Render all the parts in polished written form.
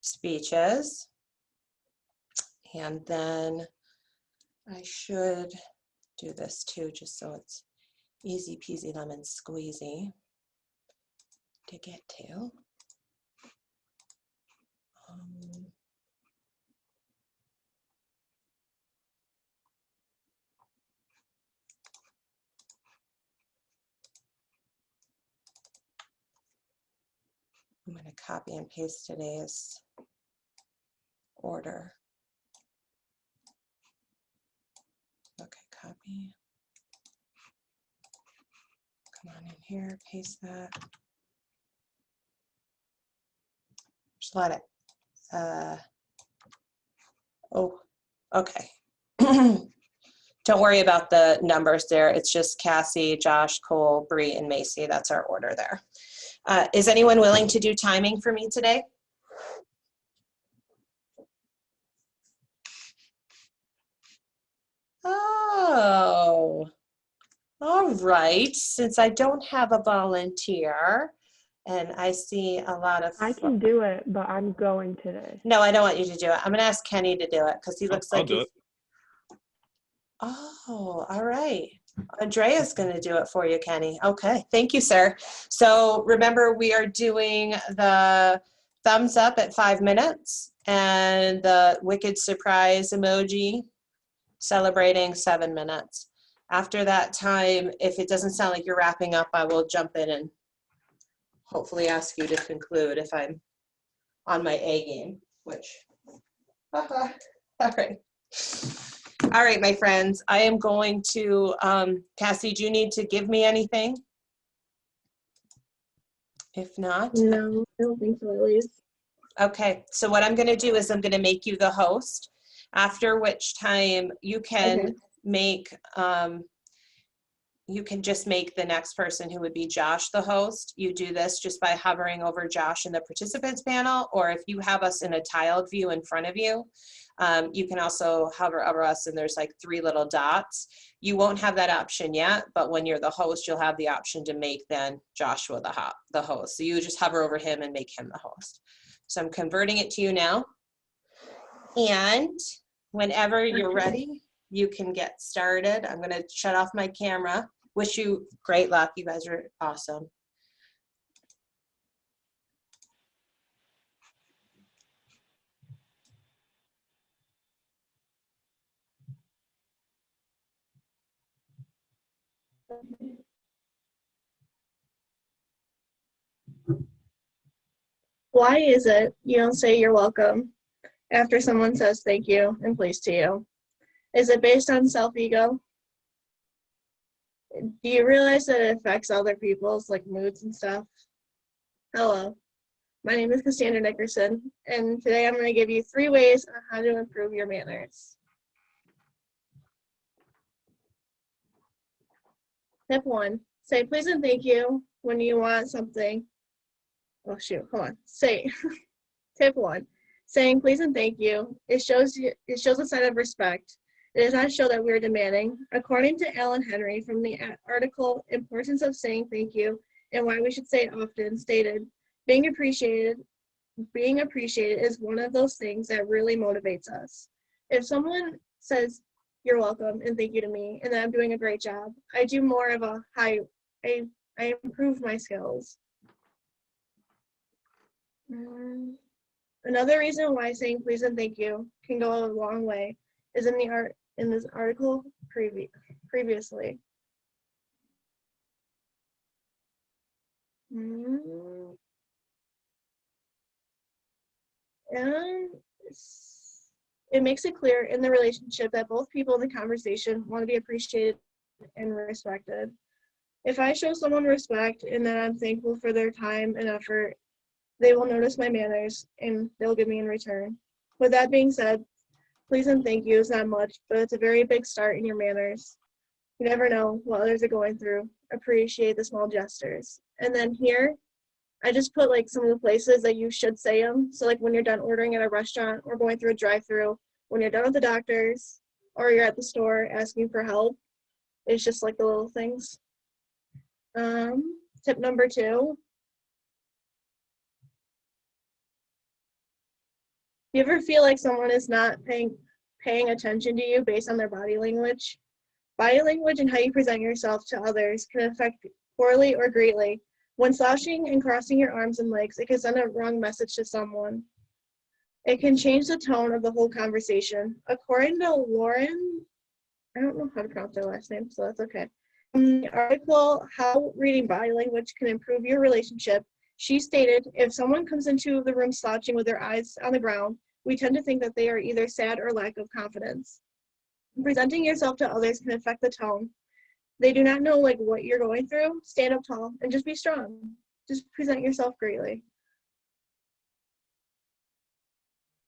speeches. And then I should do this too, just so it's easy peasy lemon squeezy to get to. I'm going to copy and paste today's order. Okay, copy. Come on in here, paste that. Just let it. Oh, okay. Don't worry about the numbers there. It's just Cassie, Josh, Cole, Bree, and Macy. That's our order there. Is anyone willing to do timing for me today? Oh, all right. Since I don't have a volunteer, and I see a lot of... I can do it, but I'm going today. No, I don't want you to do it. I'm going to ask Kenny to do it because he looks like I'll do it. Oh, all right. Andrea's going to do it for you, Kenny. Okay, thank you, sir. So remember, we are doing the thumbs up at 5 minutes and the wicked surprise emoji celebrating 7 minutes. After that time, if it doesn't sound like you're wrapping up, I will jump in and hopefully ask you to conclude if I'm on my A game, which, all right. All right, my friends, I am going to, Cassie, do you need to give me anything? If not? No, I don't think so, at least. Okay, so what I'm gonna do is I'm gonna make you the host, after which time you can make, you can just make the next person, who would be Josh, the host. You do this just by hovering over Josh in the participants panel, or if you have us in a tiled view in front of you, you can also hover over us and there's like 3 little dots. You won't have that option yet, but when you're the host, you'll have the option to make then Joshua the host. So you just hover over him and make him the host. So I'm converting it to you now. And whenever you're ready, you can get started. I'm gonna shut off my camera. Wish you great luck. You guys are awesome. Why is it you don't say you're welcome after someone says thank you and please to you? Is it based on self-ego? Do you realize that it affects other people's like moods and stuff? Hello, my name is Cassandra Nickerson, and today I'm going to give you 3 ways on how to improve your manners. Tip 1, say please and thank you when you want something. Oh shoot, hold on. Tip 1, saying please and thank you. It shows a sign of respect. It does not show that we're demanding. According to Alan Henry from the article Importance of Saying Thank You and Why We Should Say It Often, stated, being appreciated is one of those things that really motivates us. If someone says you're welcome and thank you to me and that I'm doing a great job, I do more of a I improve my skills. Another reason why saying please and thank you can go a long way is in this article previously. And it makes it clear in the relationship that both people in the conversation want to be appreciated and respected. If I show someone respect and that I'm thankful for their time and effort, they will notice my manners and they'll give me in return. With that being said, please and thank you is not much, but it's a very big start in your manners. You never know what others are going through. Appreciate the small gestures. And then here, I just put like some of the places that you should say them. So like when you're done ordering at a restaurant or going through a drive-through, when you're done at the doctor's, or you're at the store asking for help, it's just like the little things. Tip number 2. You ever feel like someone is not paying attention to you based on their body language? Body language and how you present yourself to others can affect poorly or greatly. When slouching and crossing your arms and legs, it can send a wrong message to someone. It can change the tone of the whole conversation. According to Lauren, I don't know how to pronounce her last name, so that's okay. In the article, How Reading Body Language Can Improve Your Relationship, she stated, if someone comes into the room slouching with their eyes on the ground, we tend to think that they are either sad or lack of confidence. Presenting yourself to others can affect the tone. They do not know like what you're going through. Stand up tall and just be strong. Just present yourself greatly.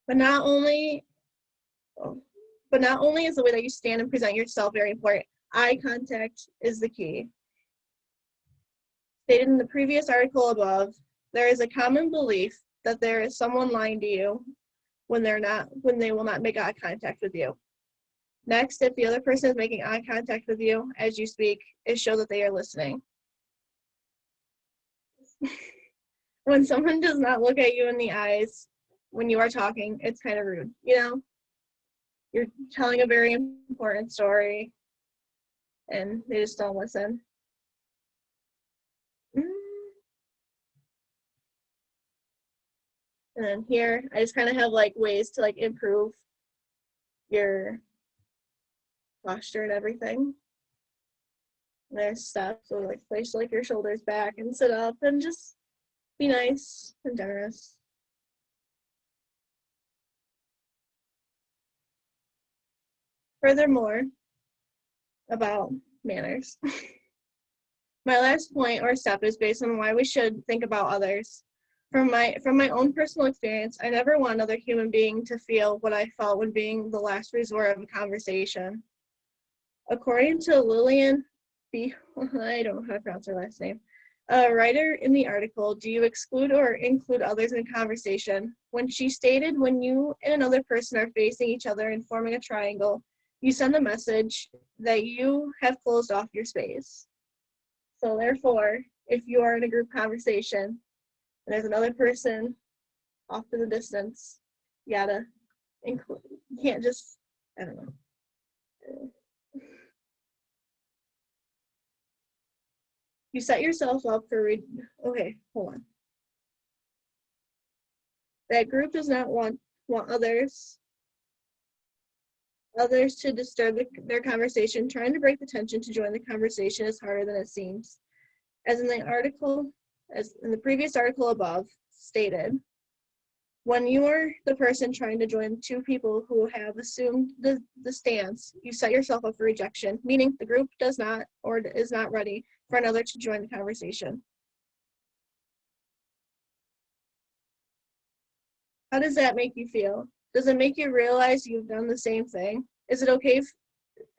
But not only is the way that you stand and present yourself very important, eye contact is the key. Stated in the previous article above, there is a common belief that there is someone lying to you when they will not make eye contact with you. Next, if the other person is making eye contact with you as you speak, it shows that they are listening. When someone does not look at you in the eyes when you are talking, it's kind of rude, you know? You're telling a very important story and they just don't listen. And then here, I just kind of have like ways to like improve your posture and everything. And there's steps, so like place like your shoulders back and sit up and just be nice and generous. Furthermore, about manners. My last point or step is based on why we should think about others. From my own personal experience, I never want another human being to feel what I felt when being the last resort of a conversation. According to Lillian B., I don't know how to pronounce her last name, a writer in the article, do you exclude or include others in conversation? When she stated, when you and another person are facing each other and forming a triangle, you send a message that you have closed off your space. So therefore, if you are in a group conversation and there's another person off to the distance, you gotta include, you can't just, I don't know. You set yourself up for, okay, hold on. That group does not want others to disturb their conversation. Trying to break the tension to join the conversation is harder than it seems. As in the previous article above stated, when you are the person trying to join two people who have assumed the stance, you set yourself up for rejection, meaning the group does not or is not ready for another to join the conversation. How does that make you feel? Does it make you realize you've done the same thing? Is it okay?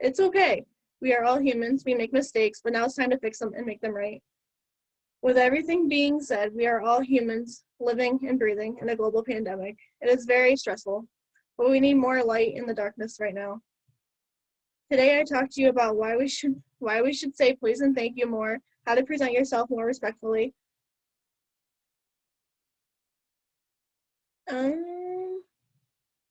It's okay. We are all humans. We make mistakes, but now it's time to fix them and make them right. With everything being said, we are all humans living and breathing in a global pandemic. It is very stressful, but we need more light in the darkness right now. Today, I talked to you about why we should say please and thank you more, how to present yourself more respectfully.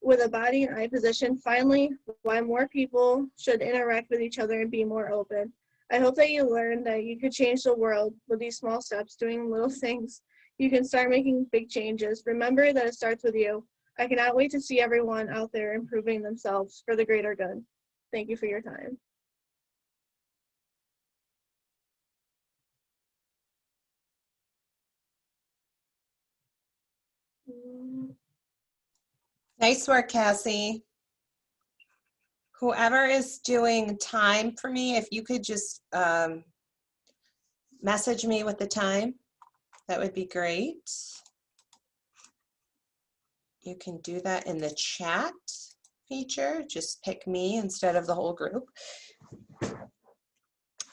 With a body and eye position, finally, why more people should interact with each other and be more open. I hope that you learned that you could change the world with these small steps, doing little things. You can start making big changes. Remember that it starts with you. I cannot wait to see everyone out there improving themselves for the greater good. Thank you for your time. Nice work, Cassie. Whoever is doing time for me, if you could just message me with the time, that would be great. You can do that in the chat feature. Just pick me instead of the whole group.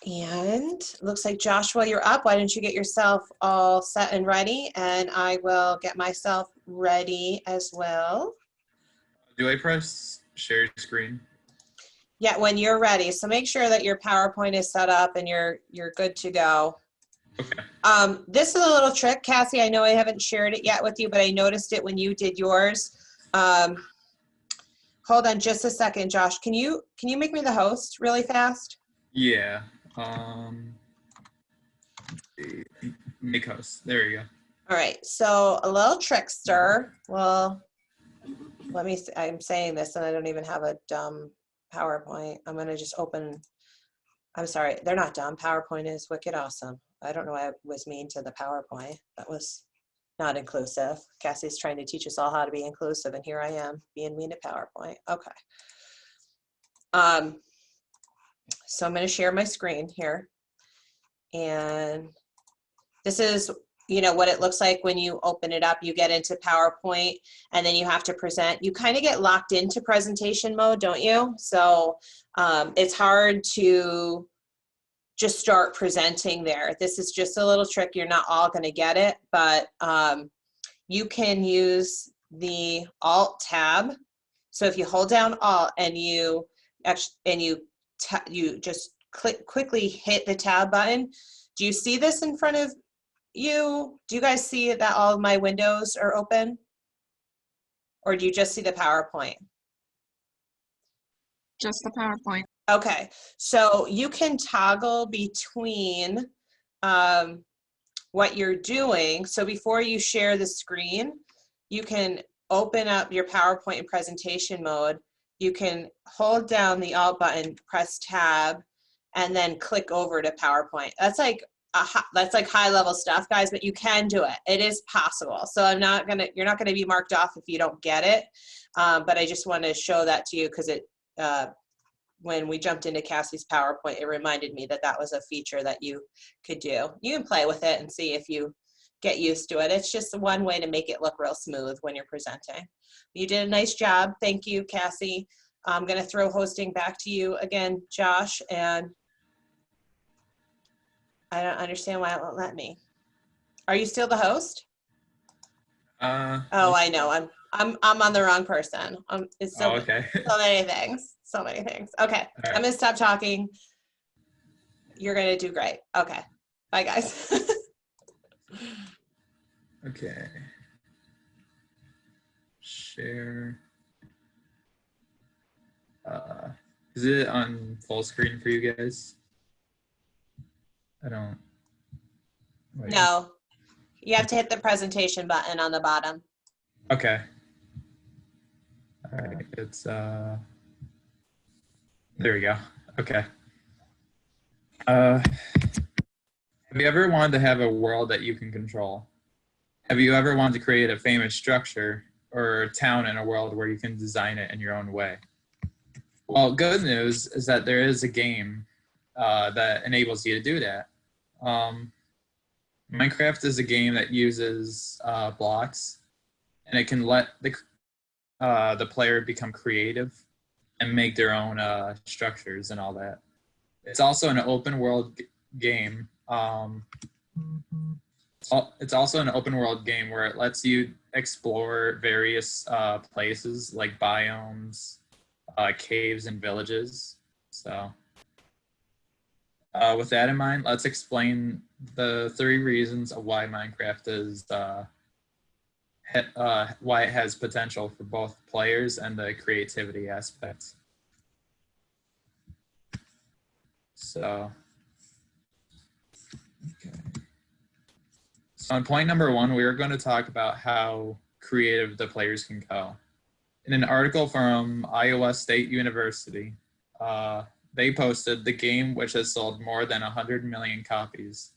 And looks like Joshua, you're up. Why don't you get yourself all set and ready? And I will get myself ready as well. Do I press share screen? Yeah, when you're ready. So make sure that your PowerPoint is set up and you're good to go. Okay. This is a little trick, Cassie. I know I haven't shared it yet with you, but I noticed it when you did yours. Hold on just a second, Josh. Can you make me the host really fast? Yeah. Make host. There you go. All right, so a little trickster. Well, let me, I'm saying this and I don't even have a dumb PowerPoint. I'm gonna just open, I'm sorry, they're not dumb. PowerPoint is wicked awesome. I don't know why I was mean to the PowerPoint. That was not inclusive. Cassie's trying to teach us all how to be inclusive and here I am being mean to PowerPoint. Okay. So I'm gonna share my screen here. And this is, you know, what it looks like when you open it up. You get into PowerPoint and then you have to present. You kind of get locked into presentation mode, don't you? So it's hard to just start presenting there. This is just a little trick. You're not all going to get it, but you can use the Alt tab. So if you hold down Alt and you just quickly hit the tab button. Do you see this in front of you? Do you guys see that all of my windows are open? Or do you just see the PowerPoint? Just the PowerPoint. Okay, so you can toggle between what you're doing. So before you share the screen, you can open up your PowerPoint in presentation mode. You can hold down the Alt button, press Tab, and then click over to PowerPoint. That's like high level stuff, guys, but you can do it. It is possible. So you're not gonna be marked off if you don't get it. But I just want to show that to you because when we jumped into Cassie's PowerPoint, it reminded me that that was a feature that you could do. You can play with it and see if you get used to it. It's just one way to make it look real smooth when you're presenting. You did a nice job. Thank you, Cassie. I'm gonna throw hosting back to you again, Josh, and I don't understand why it won't let me. Are you still the host? Oh, I know. I'm on the wrong person. It's so, okay. so many things. So many things. Okay, All right. I'm gonna stop talking. You're gonna do great. Okay, bye guys. Okay. Share. Is it on full screen for you guys? I don't. Wait. No, you have to hit the presentation button on the bottom. Okay. All right. It's there we go. Okay. Have you ever wanted to have a world that you can control? Have you ever wanted to create a famous structure or a town in a world where you can design it in your own way? Well, good news is that there is a game that enables you to do that. Minecraft is a game that uses blocks, and it can let the player become creative and make their own structures and all that. It's also an open world game. It's also an open world game where it lets you explore various places like biomes, caves, and villages. So with that in mind, let's explain the 3 reasons of why Minecraft is why it has potential for both players and the creativity aspects. So, okay. So on point number 1, we are going to talk about how creative the players can go. In an article from Iowa State University, they posted the game, which has sold more than 100 million copies,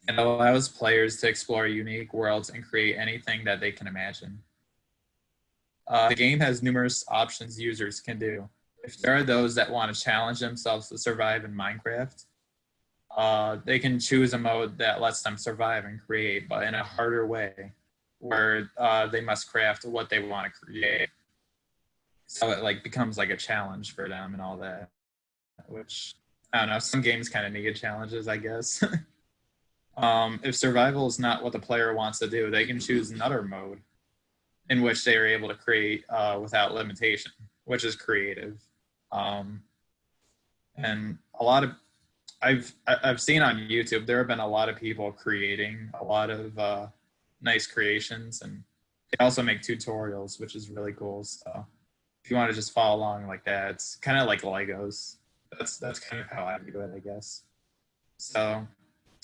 and allows players to explore unique worlds and create anything that they can imagine. The game has numerous options users can do. If there are those that want to challenge themselves to survive in Minecraft, they can choose a mode that lets them survive and create, but in a harder way, where they must craft what they want to create. So it like becomes like a challenge for them and all that, which I don't know, some games kind of need challenges, I guess. If survival is not what the player wants to do, they can choose another mode in which they are able to create without limitation, which is creative. And a lot of, I've seen on YouTube, there have been a lot of people creating a lot of nice creations, and they also make tutorials, which is really cool. So if you want to just follow along like that, it's kind of like Legos. That's kind of how I do it, I guess. So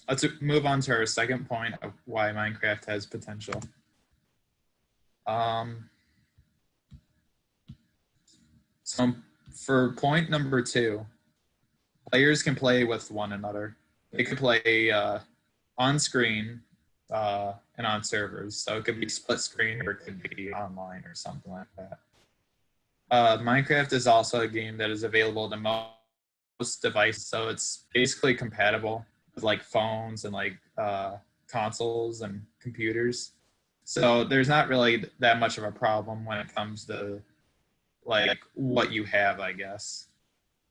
let's move on to our second point of why Minecraft has potential. So for point number 2, players can play with one another. They could play on screen and on servers. So it could be split screen or it could be online or something like that. Minecraft is also a game that is available to most devices, so it's basically compatible with like phones and like consoles and computers. So there's not really that much of a problem when it comes to like what you have, I guess.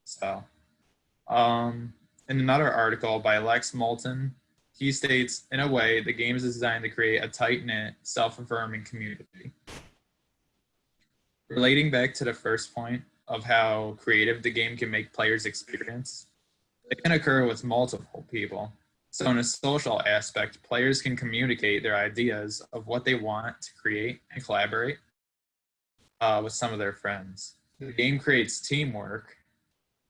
So in another article by Lex Moulton, he states, in a way, the game is designed to create a tight-knit, self-affirming community. Relating back to the first point of how creative the game can make players experience, it can occur with multiple people. So in a social aspect, players can communicate their ideas of what they want to create and collaborate with some of their friends. The game creates teamwork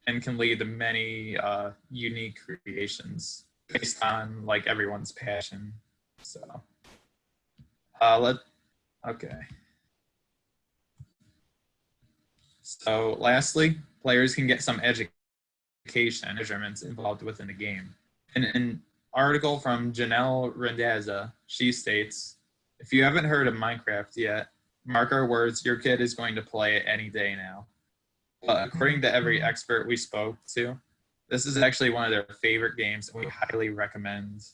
and can lead to many unique creations based on like everyone's passion. So okay. So lastly, players can get some education and measurements involved within the game. In an article from Janelle Randazza, she states, if you haven't heard of Minecraft yet, mark our words, your kid is going to play it any day now. But according to every expert we spoke to, this is actually one of their favorite games, and we highly recommend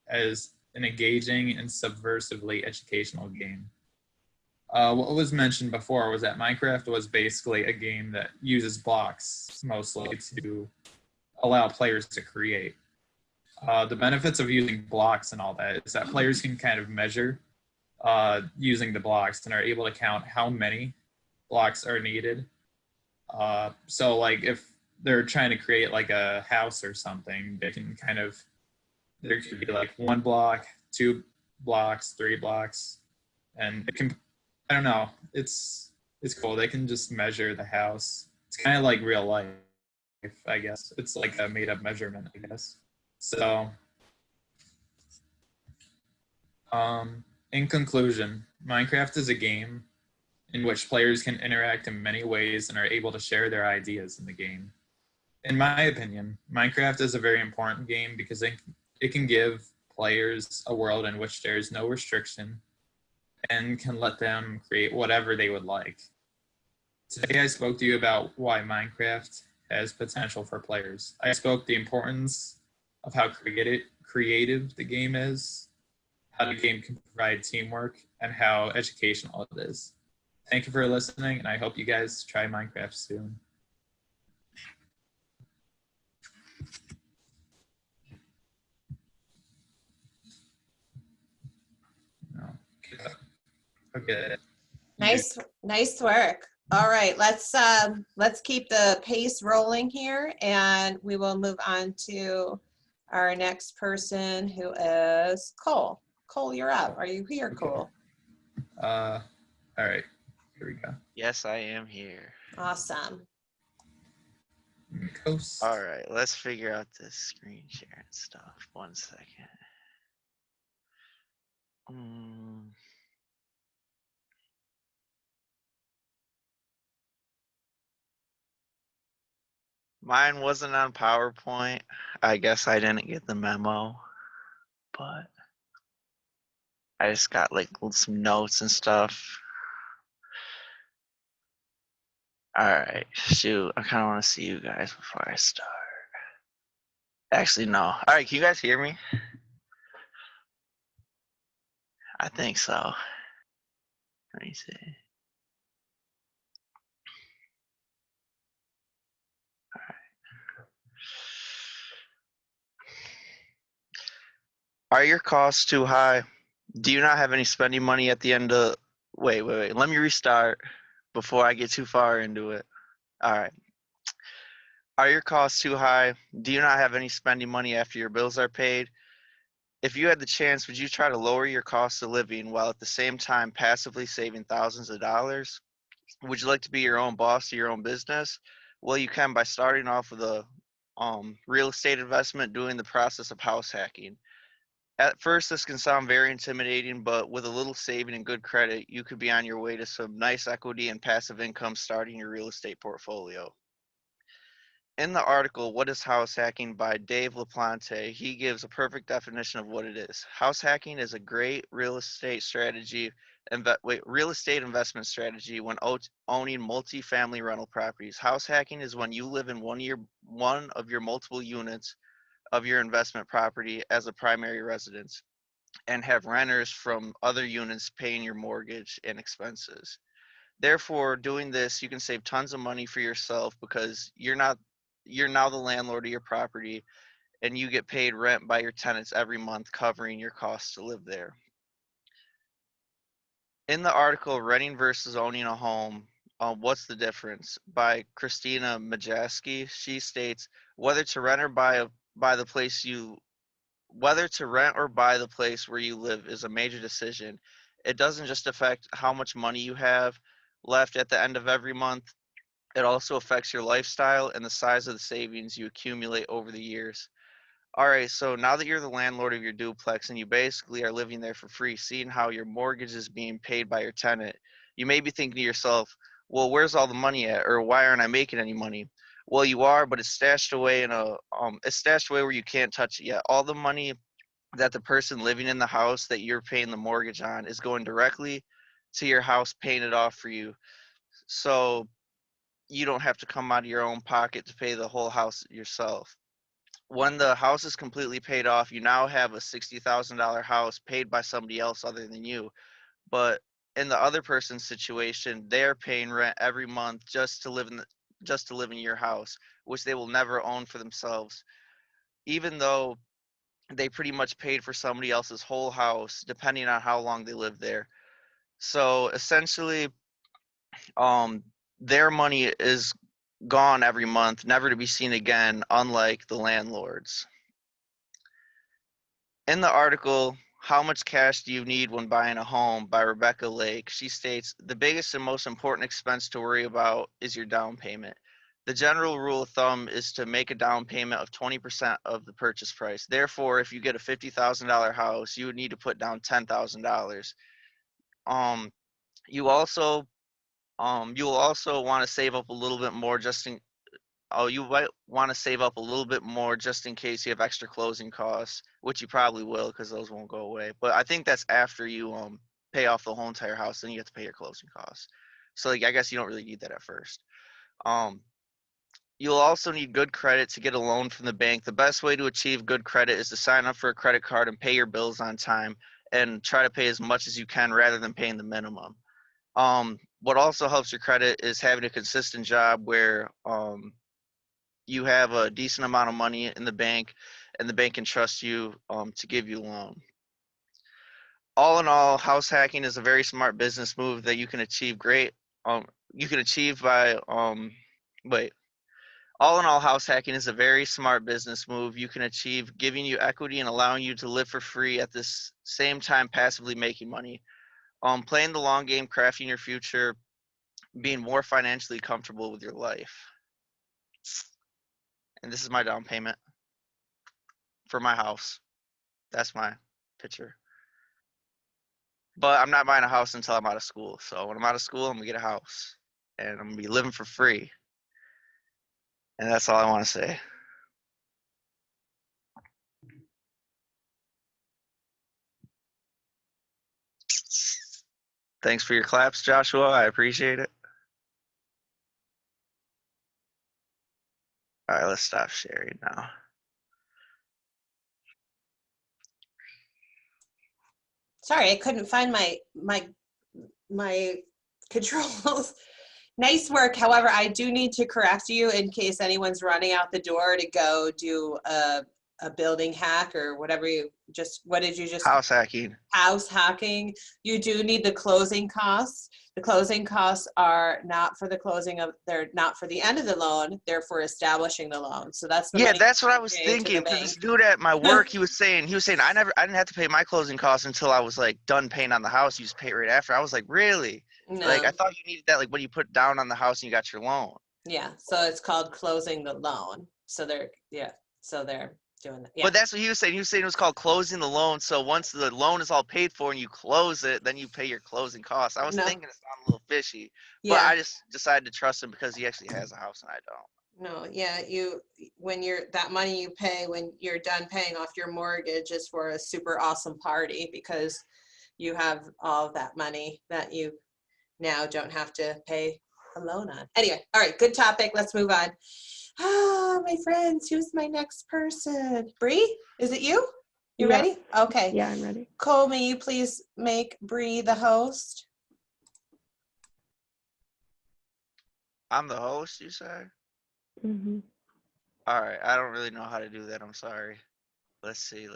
as an engaging and subversively educational game. What was mentioned before was that Minecraft was basically a game that uses blocks mostly to allow players to create. The benefits of using blocks and all that is that players can kind of measure using the blocks and are able to count how many blocks are needed. So like if they're trying to create like a house or something, they can kind of, there could be like 1 block, 2 blocks, 3 blocks, and it can, I don't know, it's cool. They can just measure the house. It's kind of like real life, I guess. It's like a made up measurement, I guess. So in conclusion, Minecraft is a game in which players can interact in many ways and are able to share their ideas in the game. In my opinion, Minecraft is a very important game because it can give players a world in which there is no restriction and can let them create whatever they would like. Today I spoke to you about why Minecraft has potential for players. I spoke the importance of how creative the game is, how the game can provide teamwork, and how educational it is. Thank you for listening, and I hope you guys try Minecraft soon. No. Okay. Nice work. All right, let's keep the pace rolling here, and we will move on to our next person, who is Cole. Cole, you're up. Are you here, Cole? All right. Here we go. Yes, I am here. Awesome. Coast. All right, let's figure out this screen share and stuff. 1 second. Mine wasn't on PowerPoint. I guess I didn't get the memo, but I just got like some notes and stuff. All right, shoot, I kind of want to see you guys before I start. Actually, no. All right, can you guys hear me? I think so. Let me see. All right. Are your costs too high? Do you not have any spending money at the end of... Wait. Let me restart before I get too far into it. All right. Are your costs too high? Do you not have any spending money after your bills are paid? If you had the chance, would you try to lower your cost of living while at the same time passively saving thousands of dollars? Would you like to be your own boss to your own business? Well, you can by starting off with a real estate investment, doing the process of house hacking. At first, this can sound very intimidating, but with a little saving and good credit, you could be on your way to some nice equity and passive income starting your real estate portfolio. In the article, What is House Hacking by Dave LaPlante, he gives a perfect definition of what it is. House hacking is a great real estate strategy, real estate investment strategy when owning multi-family rental properties. House hacking is when you live in one of your multiple units of your investment property as a primary residence and have renters from other units paying your mortgage and expenses. Therefore, doing this, you can save tons of money for yourself because you're now the landlord of your property and you get paid rent by your tenants every month covering your costs to live there. In the article, Renting versus Owning a Home, What's the Difference? By Christina Majaski, she states, whether to rent or buy the place whether to rent or buy the place where you live is a major decision. It doesn't just affect how much money you have left at the end of every month. It also affects your lifestyle and the size of the savings you accumulate over the years. All right, so now that you're the landlord of your duplex and you basically are living there for free, seeing how your mortgage is being paid by your tenant, you may be thinking to yourself, well, where's all the money at? Or why aren't I making any money? Well, you are, but it's stashed away it's stashed away where you can't touch it yet. All the money that the person living in the house that you're paying the mortgage on is going directly to your house paying it off for you. So you don't have to come out of your own pocket to pay the whole house yourself. When the house is completely paid off, you now have a $60,000 house paid by somebody else other than you. But in the other person's situation, they're paying rent every month just to live in your house, which they will never own for themselves, even though they pretty much paid for somebody else's whole house, depending on how long they live there. So essentially, their money is gone every month, never to be seen again, unlike the landlords. In the article, How Much Cash Do You Need When Buying a Home by Rebecca Lake, she states, the biggest and most important expense to worry about is your down payment. The general rule of thumb is to make a down payment of 20% of the purchase price. Therefore, if you get a $50,000 house, you would need to put down $10,000. You also you'll also want to save up a little bit more you might want to save up a little bit more just in case you have extra closing costs, which you probably will because those won't go away. But I think that's after you pay off the whole entire house, then you have to pay your closing costs. So I guess you don't really need that at first. You'll also need good credit to get a loan from the bank. The best way to achieve good credit is to sign up for a credit card and pay your bills on time and try to pay as much as you can rather than paying the minimum. What also helps your credit is having a consistent job where you have a decent amount of money in the bank and the bank can trust you to give you a loan. All in all, house hacking is a very smart business move that you can achieve All in all, house hacking is a very smart business move you can achieve, giving you equity and allowing you to live for free at this same time passively making money. Playing the long game, crafting your future, being more financially comfortable with your life. And this is my down payment for my house. That's my picture. But I'm not buying a house until I'm out of school. So when I'm out of school, I'm gonna get a house and I'm gonna be living for free. And that's all I want to say. Thanks for your claps, Joshua. I appreciate it. All right, let's stop sharing now. Sorry, I couldn't find my controls. Nice work. However, I do need to correct you in case anyone's running out the door to go do a a building hack or whatever what did you just House hacking. house hacking, you do need the closing costs. The closing costs are not for the they're not for the end of the loan, they're for establishing the loan. So that's the Yeah, money that's what I was you pay to the thinking. Because bank. this dude at my work, he was saying I didn't have to pay my closing costs until I was like done paying on the house. You just pay it right after. I was like, really? Like No, I thought you needed that like when you put down on the house and you got your loan. yeah, so it's called closing the loan. So they're doing that. Yeah. But that's what he was saying. He was saying it was called closing the loan. So once the loan is all paid for and you close it, then you pay your closing costs. I was No. thinking it sounded a little fishy, but Yeah. I just decided to trust him because he actually has a house and I don't. No, yeah, that money you pay when you're done paying off your mortgage is for a super awesome party because you have all of that money that you now don't have to pay a loan on. Anyway, all right, good topic. Let's move on. Ah, my friends, who's my next person? Bree, is it you? You Yeah. ready? Okay. Yeah, I'm ready. Cole, may you please make Bree the host? I'm the host, you say? Hmm. All right, I don't really know how to do that. I'm sorry. Let's see.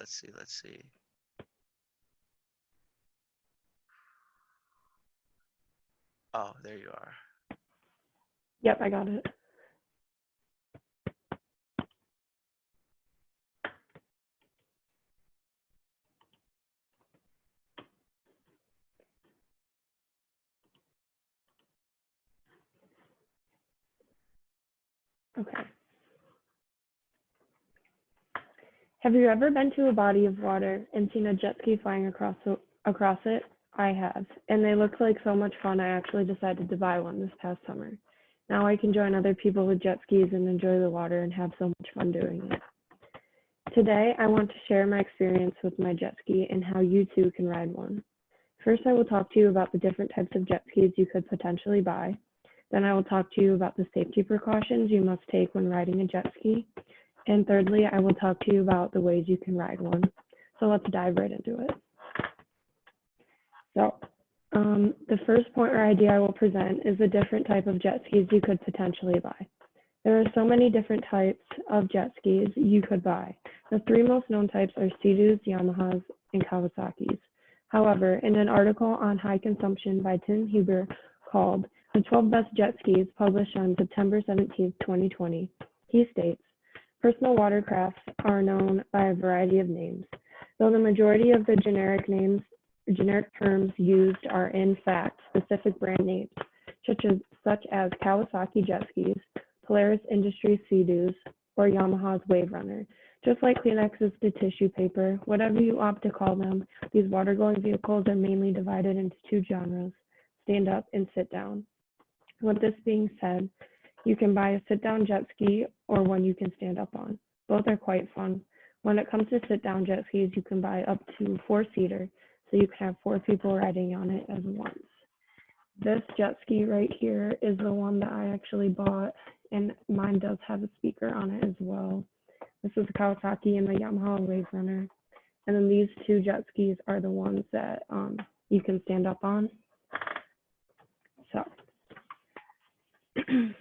Oh, there you are. Yep, I got it. Okay. Have you ever been to a body of water and seen a jet ski flying across it? I have, and they looked like so much fun. I actually decided to buy one this past summer. Now I can join other people with jet skis and enjoy the water and have so much fun doing it. Today, I want to share my experience with my jet ski and how you too can ride one. First, I will talk to you about the different types of jet skis you could potentially buy. Then I will talk to you about the safety precautions you must take when riding a jet ski. And thirdly, I will talk to you about the ways you can ride one. So let's dive right into it. So the first point or idea I will present is the different type of jet skis you could potentially buy. There are so many different types of jet skis you could buy. The three most known types are Sea-Doos, Yamahas, and Kawasaki's. However, in an article on high consumption by Tim Huber called The 12 Best Jet Skis, published on September 17, 2020, he states, personal watercrafts are known by a variety of names, though the majority of the generic terms used are in fact specific brand names, such as Kawasaki jet skis, Polaris Industries Sea-Doos, or Yamaha's Wave Runner. Just like Kleenex is to tissue paper, whatever you opt to call them, these water-going vehicles are mainly divided into two genres, stand up and sit down. With this being said, you can buy a sit-down jet ski or one you can stand up on. Both are quite fun. When it comes to sit-down jet skis, you can buy up to 4-seater, so you can have 4 people riding on it at once. This jet ski right here is the one that I actually bought, and mine does have a speaker on it as well. This is the Kawasaki and the Yamaha Wave Runner. And then these two jet skis are the ones that you can stand up on. So, hang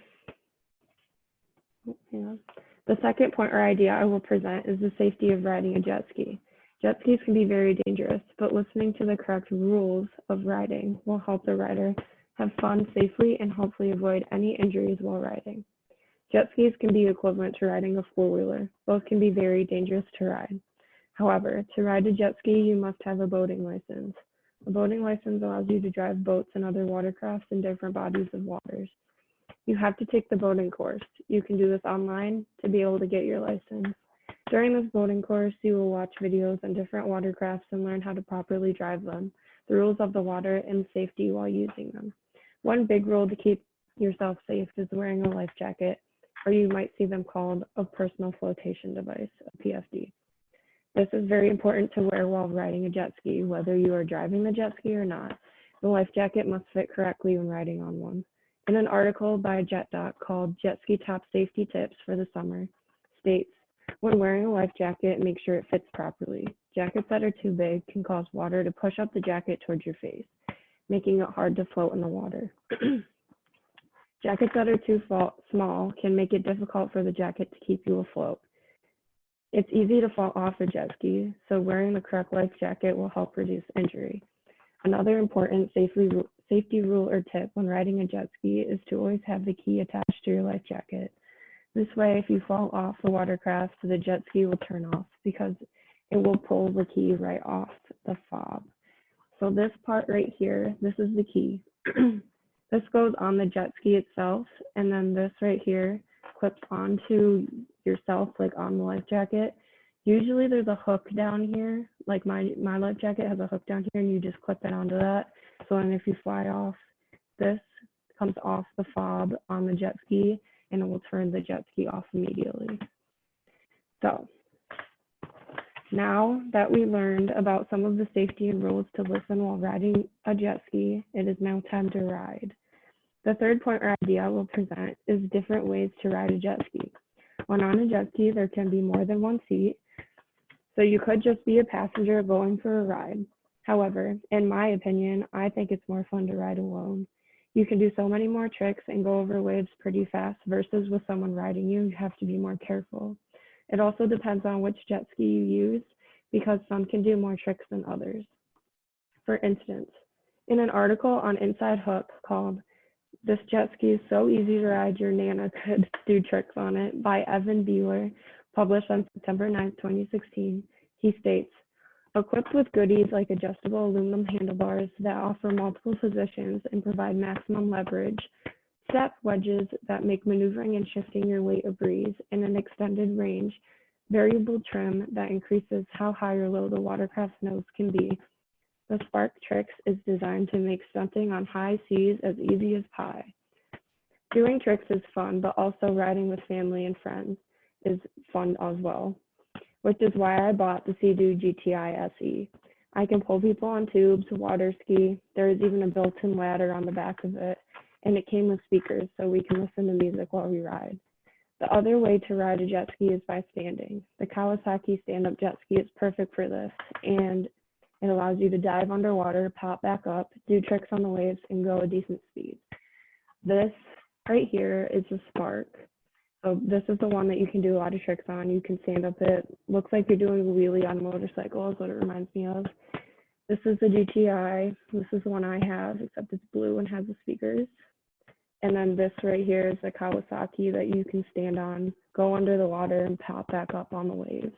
on. The second point or idea I will present is the safety of riding a jet ski. Jet skis can be very dangerous, but listening to the correct rules of riding will help the rider have fun safely and hopefully avoid any injuries while riding. Jet skis can be equivalent to riding a four-wheeler. Both can be very dangerous to ride. However, to ride a jet ski, you must have a boating license. A boating license allows you to drive boats and other watercrafts in different bodies of waters. You have to take the boating course. You can do this online to be able to get your license. During this boating course, you will watch videos on different watercrafts and learn how to properly drive them, the rules of the water, and safety while using them. One big rule to keep yourself safe is wearing a life jacket, or you might see them called a personal flotation device, a PFD. This is very important to wear while riding a jet ski, whether you are driving the jet ski or not. The life jacket must fit correctly when riding on one. In an article by JetDoc called Jet Ski Top Safety Tips for the Summer, states, when wearing a life jacket, make sure it fits properly. Jackets that are too big can cause water to push up the jacket towards your face, making it hard to float in the water. Jackets that are too small can make it difficult for the jacket to keep you afloat. It's easy to fall off a jet ski, so wearing the correct life jacket will help reduce injury. Another important safety rule or tip when riding a jet ski is to always have the key attached to your life jacket. This way, if you fall off the watercraft, the jet ski will turn off because it will pull the key right off the fob. So this part right here, this is the key. This goes on the jet ski itself, and then this right here clips onto yourself, like on the life jacket. Usually there's a hook down here, like my life jacket has a hook down here, and you just clip it onto that. So then if you fly off, this comes off the fob on the jet ski, and it will turn the jet ski off immediately. So now that we learned about some of the safety and rules to listen while riding a jet ski, it is now time to ride. The third point or idea I will present is different ways to ride a jet ski. When on a jet ski, there can be more than one seat, so you could just be a passenger going for a ride. However, in my opinion, I think it's more fun to ride alone. You can do so many more tricks and go over waves pretty fast versus with someone riding you, you have to be more careful. It also depends on which jet ski you use because some can do more tricks than others. For instance, in an article on Inside Hook called "This Jet Ski is So Easy to Ride Your Nana Could Do Tricks on It" by Evan Beeler, published on September 9, 2016, he states, "Equipped with goodies like adjustable aluminum handlebars that offer multiple positions and provide maximum leverage, step wedges that make maneuvering and shifting your weight a breeze, and an extended range, variable trim that increases how high or low the watercraft's nose can be, the Spark Tricks is designed to make stunting on high seas as easy as pie." Doing tricks is fun, but also riding with family and friends is fun as well, which is why I bought the Sea-Doo GTI SE. I can pull people on tubes, water ski. There is even a built-in ladder on the back of it, and it came with speakers so we can listen to music while we ride. The other way to ride a jet ski is by standing. The Kawasaki stand-up jet ski is perfect for this, and it allows you to dive underwater, pop back up, do tricks on the waves, and go a decent speed. This right here is the Spark. So this is the one that you can do a lot of tricks on. You can stand up it. Looks like you're doing a wheelie on a motorcycle is what it reminds me of. This is the GTI. This is the one I have, except it's blue and has the speakers. And then this right here is the Kawasaki that you can stand on, go under the water, and pop back up on the waves.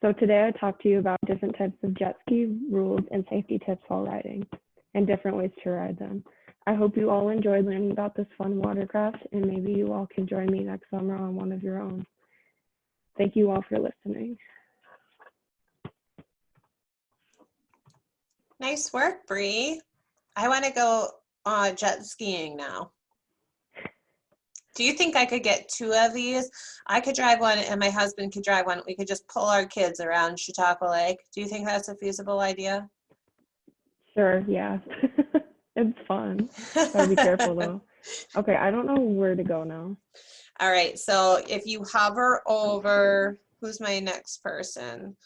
So today I talked to you about different types of jet ski rules and safety tips while riding, and different ways to ride them. I hope you all enjoyed learning about this fun watercraft, and maybe you all can join me next summer on one of your own. Thank you all for listening. Nice work, Bree. I want to go jet skiing now. Do you think I could get 2 of these? I could drive one and my husband could drive one. We could just pull our kids around Chautauqua Lake. Do you think that's a feasible idea? Sure, yeah. It's fun. Gotta be careful though. Okay, I don't know where to go now. All right, so if you hover over, who's my next person?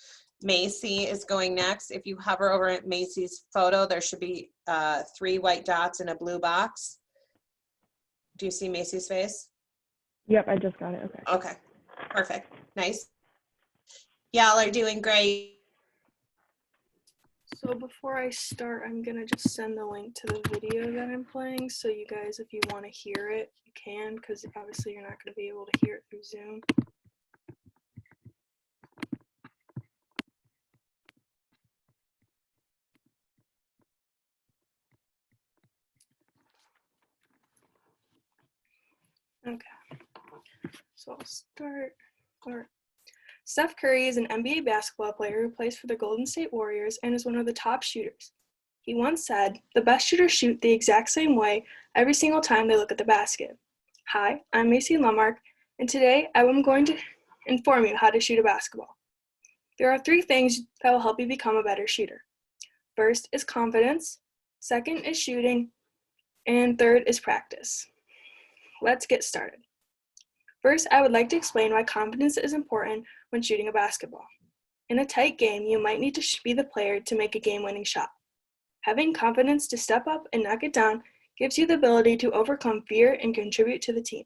Macy is going next. If you hover over Macy's photo, there should be 3 white dots in a blue box. Do you see Macy's face? Yep, I just got it. Okay. Okay, perfect. Nice. Y'all are doing great. So before I start, I'm gonna just send the link to the video that I'm playing, so you guys, if you want to hear it, you can, because obviously you're not gonna be able to hear it through Zoom. Okay, so I'll start. Steph Curry is an NBA basketball player who plays for the Golden State Warriors and is one of the top shooters. He once said, "The best shooters shoot the exact same way every single time they look at the basket." Hi, I'm Macy Lumark, and today I'm going to inform you how to shoot a basketball. There are 3 things that will help you become a better shooter. First is confidence, second is shooting, and third is practice. Let's get started. First, I would like to explain why confidence is important when shooting a basketball. In a tight game, you might need to be the player to make a game-winning shot. Having confidence to step up and knock it down gives you the ability to overcome fear and contribute to the team.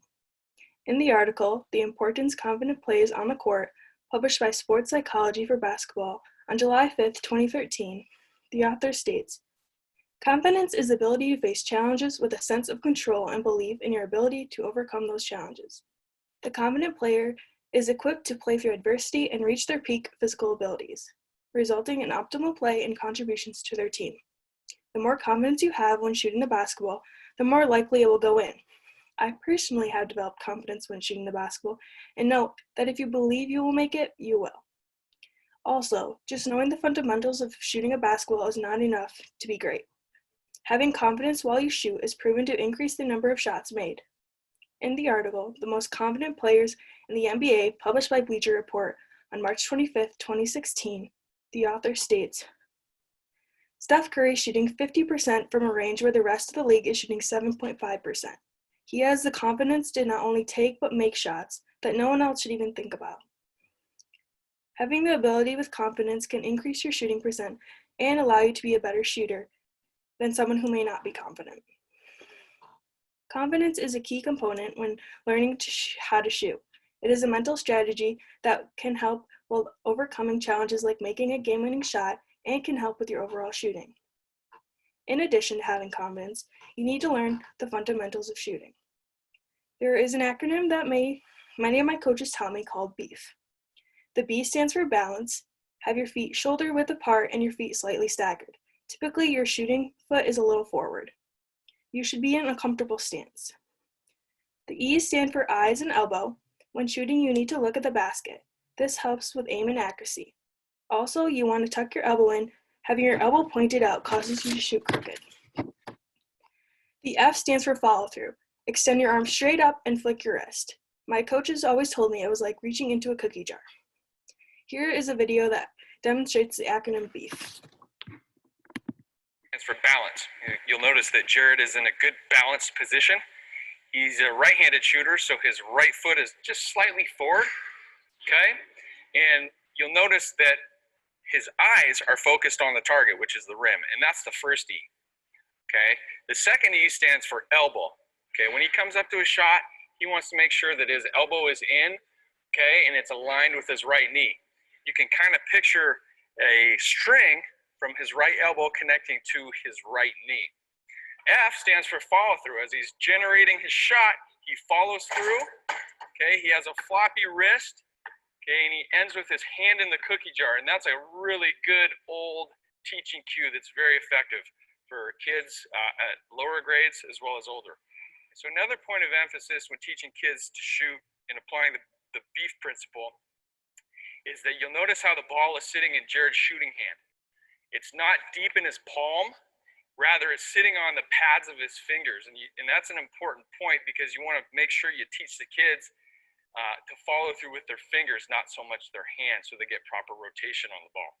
In the article, The Importance Confident Plays on the Court, published by Sports Psychology for Basketball on July 5, 2013, the author states, "Confidence is the ability to face challenges with a sense of control and belief in your ability to overcome those challenges. The confident player is equipped to play through adversity and reach their peak physical abilities, resulting in optimal play and contributions to their team. The more confidence you have when shooting the basketball, the more likely it will go in. I personally have developed confidence when shooting the basketball and know that if you believe you will make it, you will. Also, just knowing the fundamentals of shooting a basketball is not enough to be great. Having confidence while you shoot is proven to increase the number of shots made." In the article, The Most Confident Players in the NBA, published by Bleacher Report on March 25, 2016, the author states, "Steph Curry is shooting 50% from a range where the rest of the league is shooting 7.5%. He has the confidence to not only take but make shots that no one else should even think about." Having the ability with confidence can increase your shooting percent and allow you to be a better shooter than someone who may not be confident. Confidence is a key component when learning how to shoot. It is a mental strategy that can help while overcoming challenges like making a game-winning shot and can help with your overall shooting. In addition to having confidence, you need to learn the fundamentals of shooting. There is an acronym that many of my coaches tell me called BEEF. The B stands for balance. Have your feet shoulder width apart and your feet slightly staggered. Typically, your shooting foot is a little forward. You should be in a comfortable stance. The E's stand for eyes and elbow. When shooting, you need to look at the basket. This helps with aim and accuracy. Also, you want to tuck your elbow in. Having your elbow pointed out causes you to shoot crooked. The F stands for follow through. Extend your arm straight up and flick your wrist. My coaches always told me it was like reaching into a cookie jar. Here is a video that demonstrates the acronym BEEF. It's for balance. You'll notice that Jared is in a good balanced position. He's a right-handed shooter, so his right foot is just slightly forward, okay? And you'll notice that his eyes are focused on the target, which is the rim, and that's the first E, okay? The second E stands for elbow, okay? When he comes up to a shot, he wants to make sure that his elbow is in, okay, and it's aligned with his right knee. You can kind of picture a string from his right elbow connecting to his right knee. F stands for follow through. As he's generating his shot, he follows through, okay? He has a floppy wrist, okay, and he ends with his hand in the cookie jar, and that's a really good old teaching cue that's very effective for kids at lower grades as well as older. So another point of emphasis when teaching kids to shoot and applying the BEEF principle is that you'll notice how the ball is sitting in Jared's shooting hand. It's not deep in his palm, rather it's sitting on the pads of his fingers. And that's an important point because you want to make sure you teach the kids to follow through with their fingers, not so much their hands, so they get proper rotation on the ball.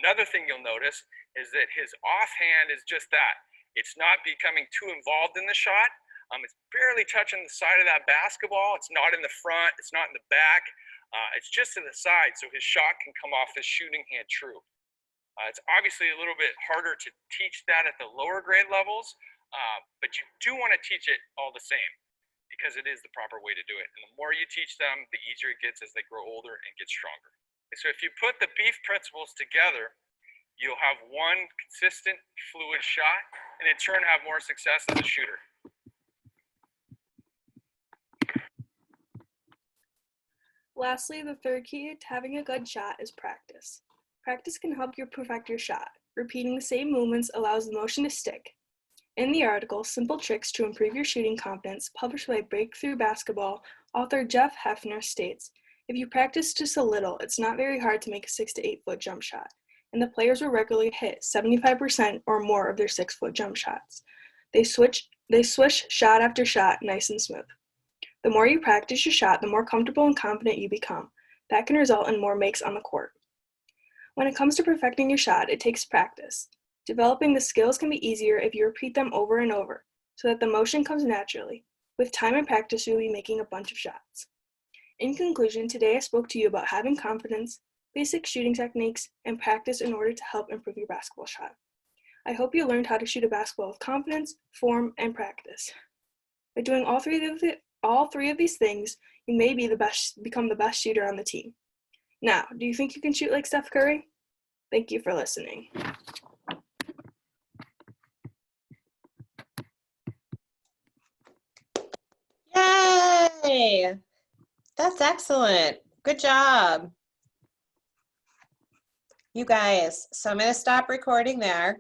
Another thing you'll notice is that his offhand is just that. It's not becoming too involved in the shot. It's barely touching the side of that basketball. It's not in the front. It's not in the back. It's just to the side, so his shot can come off his shooting hand true. It's obviously a little bit harder to teach that at the lower grade levels, but you do want to teach it all the same because it is the proper way to do it. And the more you teach them, the easier it gets as they grow older and get stronger. So if you put the BEEF principles together, you'll have one consistent, fluid shot, and in turn have more success as a shooter. Lastly, the third key to having a good shot is practice. Practice can help you perfect your shot. Repeating the same movements allows the motion to stick. In the article, Simple Tricks to Improve Your Shooting Confidence, published by Breakthrough Basketball, author Jeff Hefner states, "If you practice just a little, it's not very hard to make a 6 to 8 foot jump shot, and the players will regularly hit 75% or more of their 6 foot jump shots. They swish shot after shot, nice and smooth. The more you practice your shot, the more comfortable and confident you become. That can result in more makes on the court." When it comes to perfecting your shot, it takes practice. Developing the skills can be easier if you repeat them over and over, so that the motion comes naturally. With time and practice, you'll be making a bunch of shots. In conclusion, today I spoke to you about having confidence, basic shooting techniques, and practice in order to help improve your basketball shot. I hope you learned how to shoot a basketball with confidence, form, and practice. By doing all three all three of these things, you may become the best shooter on the team. Now, do you think you can shoot like Steph Curry? Thank you for listening. Yay! That's excellent. Good job. You guys, so I'm going to stop recording there.